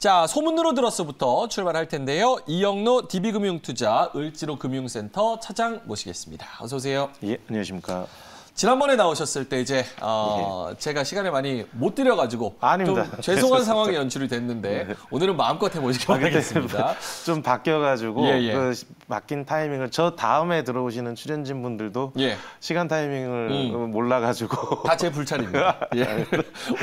자, 소문으로 들었어부터 출발할 텐데요. 이영로 DB금융투자 을지로금융센터 차장 모시겠습니다. 어서 오세요. 예, 안녕하십니까. 지난번에 나오셨을 때 이제 제가 시간을 많이 못 드려가지고 아닙니다. 좀 죄송한 상황이 연출이 됐는데 네. 오늘은 마음껏 해보시기 바라겠습니다. 좀 바뀌어가지고 그 바뀐 타이밍을 저 다음에 들어오시는 출연진 분들도 시간 타이밍을 몰라가지고 다 제 불찰입니다. 예.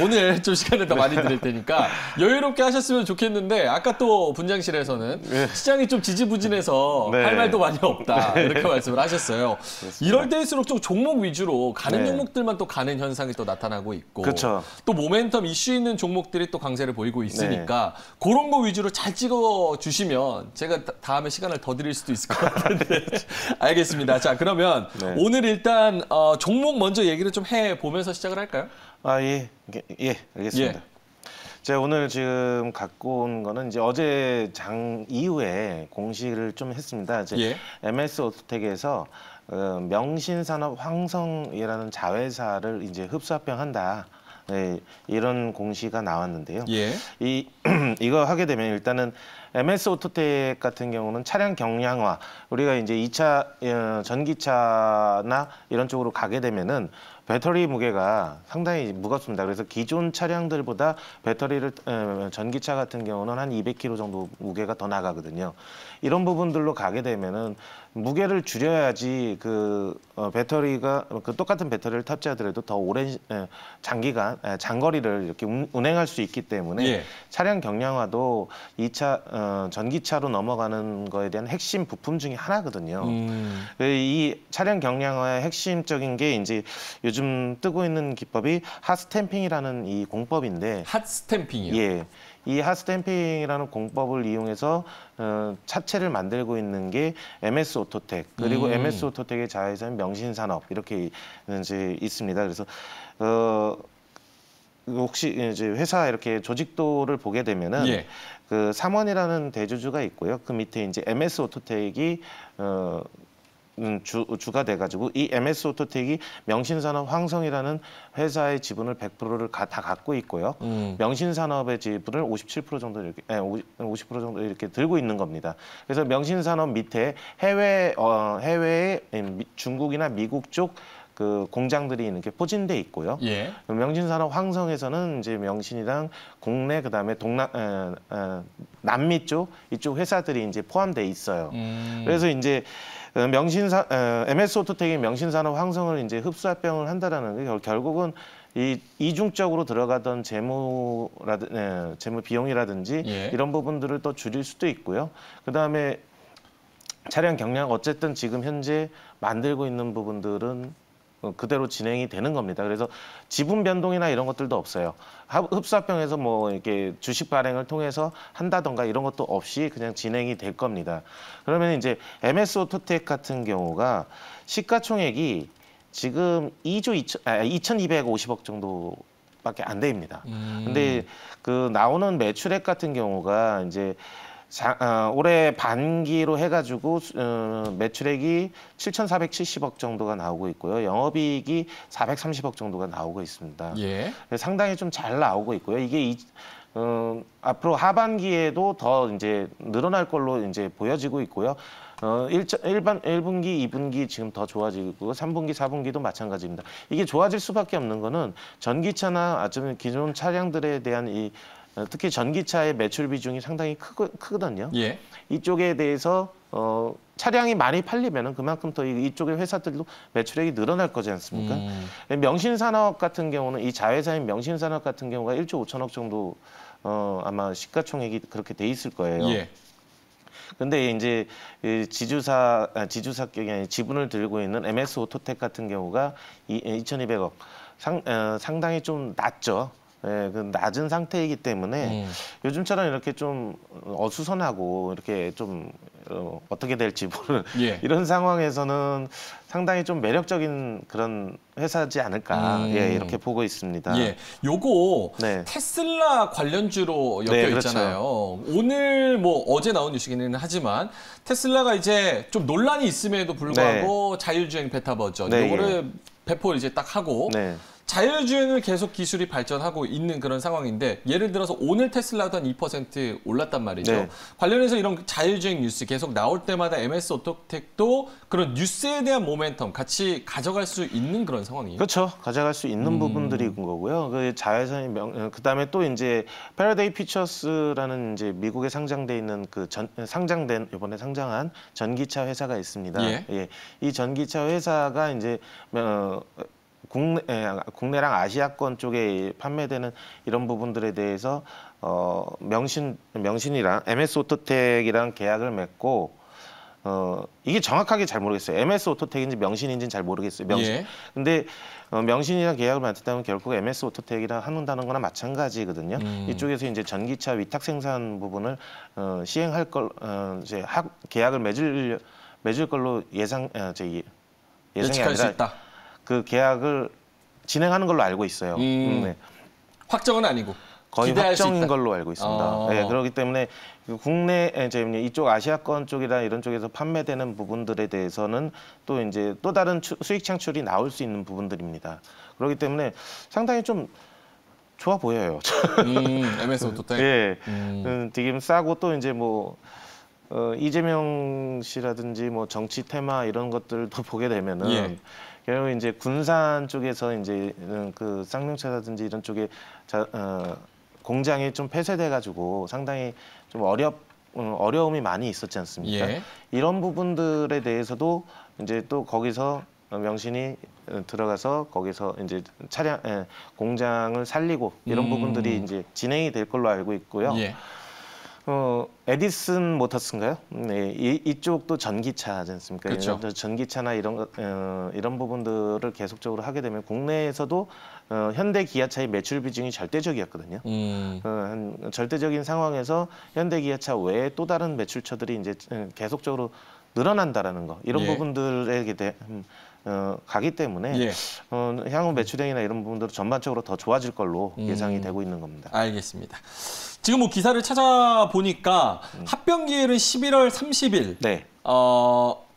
오늘 좀 시간을 더 많이 드릴 테니까 여유롭게 하셨으면 좋겠는데 아까 또 분장실에서는 시장이 좀 지지부진해서 할 말도 많이 없다 이렇게 말씀을 하셨어요. 그렇습니다. 이럴 때일수록 좀 종목 위주로 가는 종목들만 또 가는 현상이 또 나타나고 있고 그쵸. 또 모멘텀 이슈 있는 종목들이 또 강세를 보이고 있으니까 그런 거 위주로 잘 찍어 주시면 제가 다음에 시간을 더 드릴 수도 있을 것 같은데 알겠습니다. 자, 그러면 오늘 일단 종목 먼저 얘기를 좀 해보면서 시작을 할까요? 예, 알겠습니다. 제가 오늘 지금 갖고 온 거는 이제 어제 장 이후에 공시를 좀 했습니다. 이제 MS 오토텍에서 명신산업 황성이라는 자회사를 이제 흡수합병한다. 이런 공시가 나왔는데요. 이거 하게 되면 일단은 MS 오토텍 같은 경우는 차량 경량화, 우리가 이제 2차 전기차나 이런 쪽으로 가게 되면은 배터리 무게가 상당히 무겁습니다. 그래서 기존 차량들보다 배터리를 전기차 같은 경우는 한 200kg 정도 무게가 더 나가거든요. 이런 부분들로 가게 되면은 무게를 줄여야지 배터리가 똑같은 배터리를 탑재하더라도 더 오랜 장기간 장거리를 이렇게 운행할 수 있기 때문에 차량 경량화도 2차 전기차로 넘어가는 거에 대한 핵심 부품 중에 하나거든요. 이 차량 경량화의 핵심적인 게 이제 요즘 뜨고 있는 기법이 핫스탬핑이라는 이 공법인데. 핫스탬핑이요? 예. 이 핫스탬핑이라는 공법을 이용해서 차체를 만들고 있는 게 MS 오토텍, 그리고 MS 오토텍의 자회사인 명신산업 이렇게 이제 있습니다. 그래서 혹시 이제 회사 이렇게 조직도를 보게 되면은 그 삼원이라는 대주주가 있고요. 그 밑에 이제 MS 오토텍이 주가 돼가지고 이 MS 오토텍이 명신산업 황성이라는 회사의 지분을 100%를 다 갖고 있고요. 명신산업의 지분을 57% 정도 이렇게 50% 정도 이렇게 들고 있는 겁니다. 그래서 명신산업 밑에 해외에 중국이나 미국 쪽 그 공장들이 이렇게 포진돼 있고요. 명신산업 황성에서는 이제 명신이랑 국내 그다음에 남미 쪽 이쪽 회사들이 이제 포함돼 있어요. 그래서 이제 MS 오토텍이 명신산업 황성을 이제 흡수합병을 한다라는 게 결국은 이중적으로 들어가던 재무 비용이라든지 이런 부분들을 또 줄일 수도 있고요. 그다음에 차량 경량 어쨌든 지금 현재 만들고 있는 부분들은 그대로 진행이 되는 겁니다. 그래서 지분 변동이나 이런 것들도 없어요. 흡수합병에서 뭐 이렇게 주식 발행을 통해서 한다던가 이런 것도 없이 그냥 진행이 될 겁니다. 그러면 이제 MS 오토텍 같은 경우가 시가총액이 지금 2,250억 정도밖에 안 됩니다. 근데 그 나오는 매출액 같은 경우가 이제 올해 반기로 해가지고 매출액이 7,470억 정도가 나오고 있고요. 영업이익이 430억 정도가 나오고 있습니다. 상당히 좀 잘 나오고 있고요. 이게 앞으로 하반기에도 더 이제 늘어날 걸로 이제 보여지고 있고요. 1분기, 2분기 지금 더 좋아지고 3분기, 4분기도 마찬가지입니다. 이게 좋아질 수밖에 없는 거는 전기차나 아니면 기존 차량들에 대한 특히 전기차의 매출 비중이 상당히 크거든요. 이쪽에 대해서 차량이 많이 팔리면은 그만큼 더 이쪽의 회사들도 매출액이 늘어날 거지 않습니까? 명신산업 같은 경우는 이 자회사인 명신산업 같은 경우가 1조 5천억 정도 아마 시가총액이 그렇게 돼 있을 거예요. 근데 이제 지주사격이 아닌 지분을 들고 있는 MS 오토텍 같은 경우가 2,200억 상당히 좀 낮죠. 그 낮은 상태이기 때문에 요즘처럼 이렇게 좀 어수선하고 이렇게 좀 어떻게 될지 모르는 이런 상황에서는 상당히 좀 매력적인 그런 회사지 않을까 이렇게 보고 있습니다. 요거 테슬라 관련주로 엮여 있잖아요. 오늘 뭐 어제 나온 뉴스기는 하지만 테슬라가 이제 좀 논란이 있음에도 불구하고 자율주행 베타 버전 요거를 배포를 이제 딱 하고 자율주행을 계속 기술이 발전하고 있는 그런 상황인데 예를 들어서 오늘 테슬라도 한 2% 올랐단 말이죠. 네. 관련해서 이런 자율주행 뉴스 계속 나올 때마다 MS 오토텍도 그런 뉴스에 대한 모멘텀 같이 가져갈 수 있는 그런 상황이에요. 그렇죠. 가져갈 수 있는 부분들인 거고요. 그 자회사의 그다음에 또 이제 패러데이 피처스라는 이제 미국에 상장돼 있는 그 상장된 이번에 상장한 전기차 회사가 있습니다. 예. 예. 이 전기차 회사가 이제 국내랑 아시아권 쪽에 판매되는 이런 부분들에 대해서 명신이랑 MS 오토텍이랑 계약을 맺고 이게 정확하게 잘 모르겠어요. MS 오토텍인지 명신인지는 잘 모르겠어요. 명신. 예. 근데 명신이랑 계약을 맺었다면 결국 MS 오토텍이랑 한다는 거나 마찬가지거든요. 이쪽에서 이제 전기차 위탁 생산 부분을 시행할 걸 이제 계약을 맺을 걸로 예상이 예측할 수 아니라 있다. 그 계약을 진행하는 걸로 알고 있어요. 네. 확정은 아니고 거의 기대할 수 확정인 있다. 걸로 알고 있습니다. 네, 그렇기 때문에 국내 이제 이쪽 아시아권 쪽이나 이런 쪽에서 판매되는 부분들에 대해서는 또 이제 또 다른 수익 창출이 나올 수 있는 부분들입니다. 그렇기 때문에 상당히 좀 좋아 보여요. MS 오토텍. 예, 되게 싸고 또 이제 뭐 이재명 씨라든지 뭐 정치 테마 이런 것들도 보게 되면은. 예. 결국 이제 군산 쪽에서 이제 그 쌍용차라든지 이런 쪽에 공장이 좀 폐쇄돼 가지고 상당히 좀 어려움이 많이 있었지 않습니까? 예. 이런 부분들에 대해서도 이제 또 거기서 명신이 들어가서 거기서 이제 공장을 살리고 이런 부분들이 이제 진행이 될 걸로 알고 있고요. 예. 에디슨 모터스인가요? 네, 이쪽도 전기차지 않습니까? 그렇죠. 전기차나 이런 부분들을 계속적으로 하게 되면 국내에서도 현대 기아차의 매출 비중이 절대적이었거든요. 절대적인 상황에서 현대 기아차 외에 또 다른 매출처들이 이제 계속적으로 늘어난다라는 거 이런 예. 부분들에 가기 때문에 예. 향후 매출액이나 이런 부분들은 전반적으로 더 좋아질 걸로 예상이 되고 있는 겁니다. 알겠습니다. 지금 뭐 기사를 찾아보니까 합병기일은 11월 30일. 네.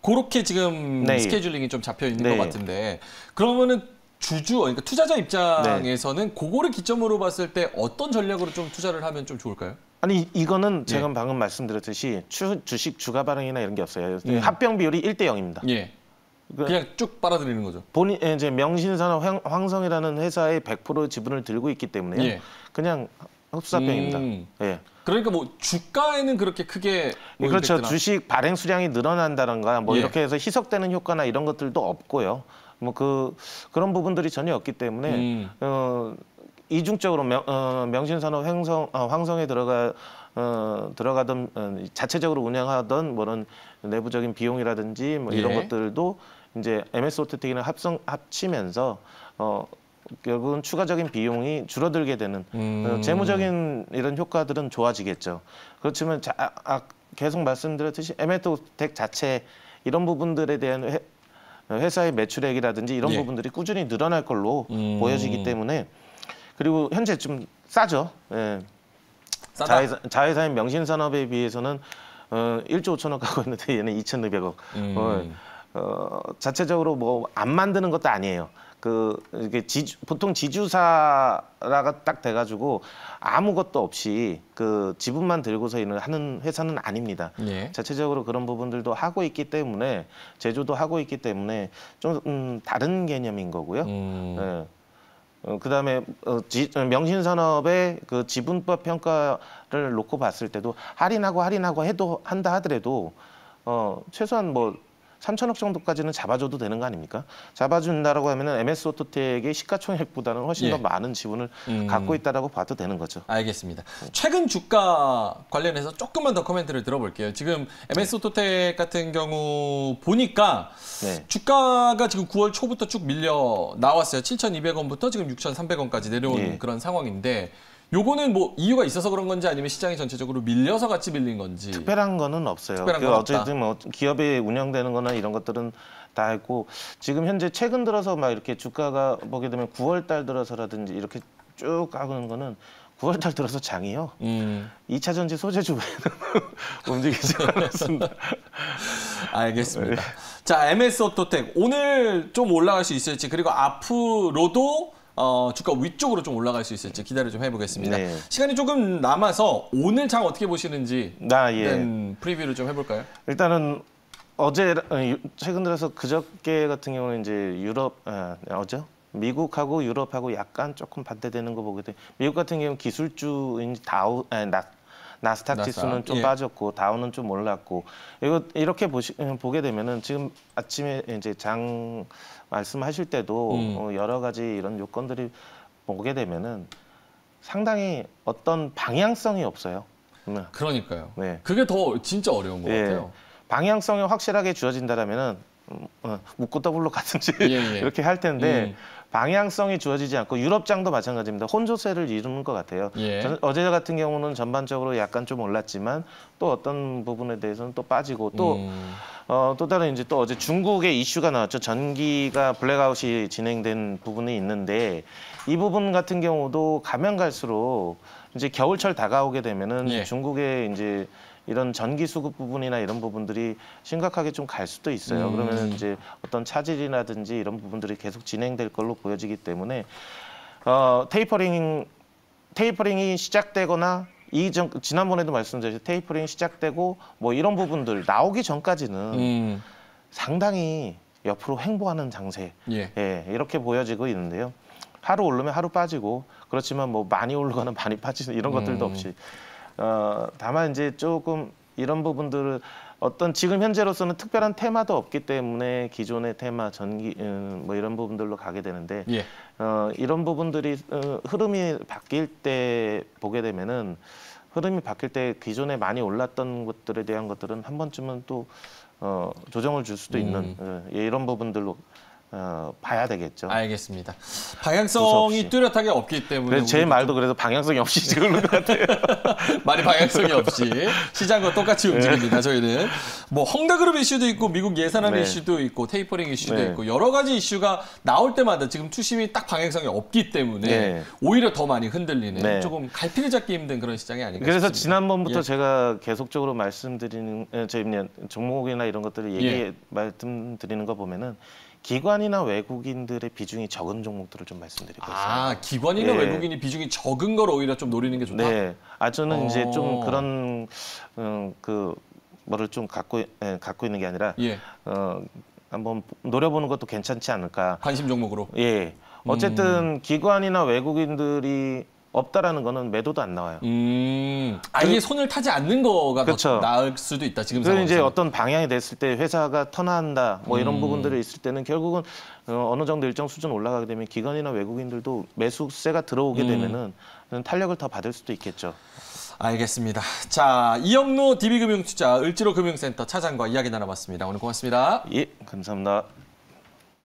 그렇게 지금 네. 스케줄링이 좀 잡혀 있는 네. 것 같은데 그러면은 그러니까 투자자 입장에서는 그거를 기점으로 봤을 때 어떤 전략으로 좀 투자를 하면 좀 좋을까요? 아니 이거는 제가 예. 방금 말씀드렸듯이 주식 주가 발행이나 이런 게 없어요. 합병 비율이 1대 0입니다. 예. 그냥 쭉 빨아들이는 거죠. 본인 이제 명신산업 황성이라는 회사의 100% 지분을 들고 있기 때문에 예. 그냥 흡수합병입니다. 예. 그러니까 뭐 주가에는 그렇게 크게 뭐 그렇죠. 임팩트나... 주식 발행 수량이 늘어난다던가 뭐 예. 이렇게 해서 희석되는 효과나 이런 것들도 없고요. 뭐 그런 부분들이 전혀 없기 때문에 이중적으로 명신산업 황성에 들어가던 자체적으로 운영하던 뭐런 내부적인 비용이라든지 뭐 이런 예. 것들도 이제 MS 오토텍이랑 합치면서 결국은 추가적인 비용이 줄어들게 되는 재무적인 이런 효과들은 좋아지겠죠. 그렇지만 계속 말씀드렸듯이 MS 오토텍 자체 이런 부분들에 대한 회사의 매출액이라든지 이런 예. 부분들이 꾸준히 늘어날 걸로 보여지기 때문에 그리고 현재 좀 싸죠. 예. 싸다. 자회사인 명신산업에 비해서는 1조 5천억 갖고 있는데 얘는 2,200억. 자체적으로 뭐 안 만드는 것도 아니에요. 이게 보통 지주사라가 딱 돼가지고 아무것도 없이 그 지분만 들고서 하는 회사는 아닙니다. 예. 자체적으로 그런 부분들도 하고 있기 때문에 제조도 하고 있기 때문에 좀 다른 개념인 거고요. 예. 그다음에 명신산업의 그 지분법 평가를 놓고 봤을 때도 할인하고 한다 하더라도 최소한 뭐 3천억 정도까지는 잡아줘도 되는 거 아닙니까? 잡아준다라고 하면은 MS 오토텍의 시가총액보다는 훨씬 예. 더 많은 지분을 갖고 있다라고 봐도 되는 거죠. 알겠습니다. 최근 주가 관련해서 조금만 더 코멘트를 들어볼게요. 지금 MS 오토텍 같은 경우 보니까 네. 주가가 지금 9월 초부터 쭉 밀려 나왔어요. 7,200원부터 지금 6,300원까지 내려온 예. 그런 상황인데 요거는 뭐 이유가 있어서 그런 건지 아니면 시장이 전체적으로 밀려서 같이 밀린 건지. 특별한 거는 없어요. 특별한 건 없다. 어쨌든 뭐 기업에 운영되는 거나 이런 것들은 다 했고 지금 현재 최근 들어서 막 이렇게 주가가 보게 되면 9월 달 들어서라든지 이렇게 쭉 가는 거는 9월 달 들어서 장이요. 2차 전지 소재주 외에는 움직이지 않았습니다. 알겠습니다. 자, MS 오토텍 오늘 좀 올라갈 수 있을지 그리고 앞으로도 주가 위쪽으로 좀 올라갈 수 있을지 기대를 좀 해보겠습니다. 네. 시간이 조금 남아서 오늘 장 어떻게 보시는지 프리뷰를 좀 해볼까요? 일단은 어제 최근 들어서 그저께 같은 경우는 이제 유럽 미국하고 유럽하고 약간 조금 반대되는 거 보게 돼. 미국 같은 경우는 기술주인 나스닥 지수는 좀 빠졌고 다우는 좀 올랐고 이렇게 보게 되면은 지금 아침에 이제 장 말씀하실 때도 여러 가지 이런 요건들이 보게 되면은 상당히 어떤 방향성이 없어요. 그러니까요. 네. 그게 더 진짜 어려운 것 같아요. 방향성이 확실하게 주어진다라면은 묻고 더블로 가든지 이렇게 할 텐데 방향성이 주어지지 않고 유럽장도 마찬가지입니다. 혼조세를 이루는 것 같아요. 어제 같은 경우는 전반적으로 약간 좀 올랐지만 또 어떤 부분에 대해서는 또 빠지고 또 다른 이제 또 어제 중국의 이슈가 나왔죠. 전기가 블랙아웃이 진행된 부분이 있는데 이 부분 같은 경우도 가면 갈수록 이제 겨울철 다가오게 되면은 중국의 이제 이런 전기 수급 부분이나 이런 부분들이 심각하게 좀 갈 수도 있어요. 그러면 이제 어떤 차질이라든지 이런 부분들이 계속 진행될 걸로 보여지기 때문에 테이퍼링이 시작되거나 지난번에도 말씀드렸죠. 테이퍼링이 시작되고 뭐 이런 부분들 나오기 전까지는 상당히 옆으로 횡보하는 장세 이렇게 보여지고 있는데요. 하루 오르면 하루 빠지고 그렇지만 뭐 많이 오르거나 많이 빠지는 이런 것들도 없이 다만 이제 조금 이런 부분들을 어떤 지금 현재로서는 특별한 테마도 없기 때문에 기존의 테마 전기 뭐 이런 부분들로 가게 되는데 이런 부분들이 흐름이 바뀔 때 보게 되면은 흐름이 바뀔 때 기존에 많이 올랐던 것들에 대한 것들은 한 번쯤은 또 조정을 줄 수도 있는 이런 부분들로 봐야 되겠죠. 알겠습니다. 방향성이 뚜렷하게 없기 때문에 제 말도 그래도 방향성이 없이 지금 것 같아요. 말이 방향성이 없이 시장과 똑같이 움직입니다. 저희는 뭐 헝다그룹 이슈도 있고 미국 예산안 이슈도 있고 테이퍼링 이슈도 있고 여러 가지 이슈가 나올 때마다 지금 투심이 딱 방향성이 없기 때문에 오히려 더 많이 흔들리는 조금 갈피를 잡기 힘든 그런 시장이 아닌가 싶습니다. 그래서 지난번부터 제가 계속적으로 말씀드리는 종목이나 이런 것들을 말씀드리는 거 보면은 기관이나 외국인들의 비중이 적은 종목들을 좀 말씀드리고 있어요. 기관이나 외국인이 비중이 적은 걸 오히려 좀 노리는 게 좋다? 네. 저는 이제 좀 그런 뭐를 좀 갖고 있는 게 아니라 한번 노려보는 것도 괜찮지 않을까. 관심 종목으로? 어쨌든 기관이나 외국인들이 없다라는 거는 매도도 안 나와요. 아예 손을 타지 않는 거가 더 나을 수도 있다. 지금 상황에서. 이제 어떤 방향이 됐을 때 회사가 턴한다, 뭐 이런 부분들이 있을 때는 결국은 어느 정도 일정 수준 올라가게 되면 기관이나 외국인들도 매수세가 들어오게 되면은 탄력을 더 받을 수도 있겠죠. 알겠습니다. 자, 이영로 DB금융투자 을지로금융센터 차장과 이야기 나눠봤습니다. 오늘 고맙습니다. 감사합니다.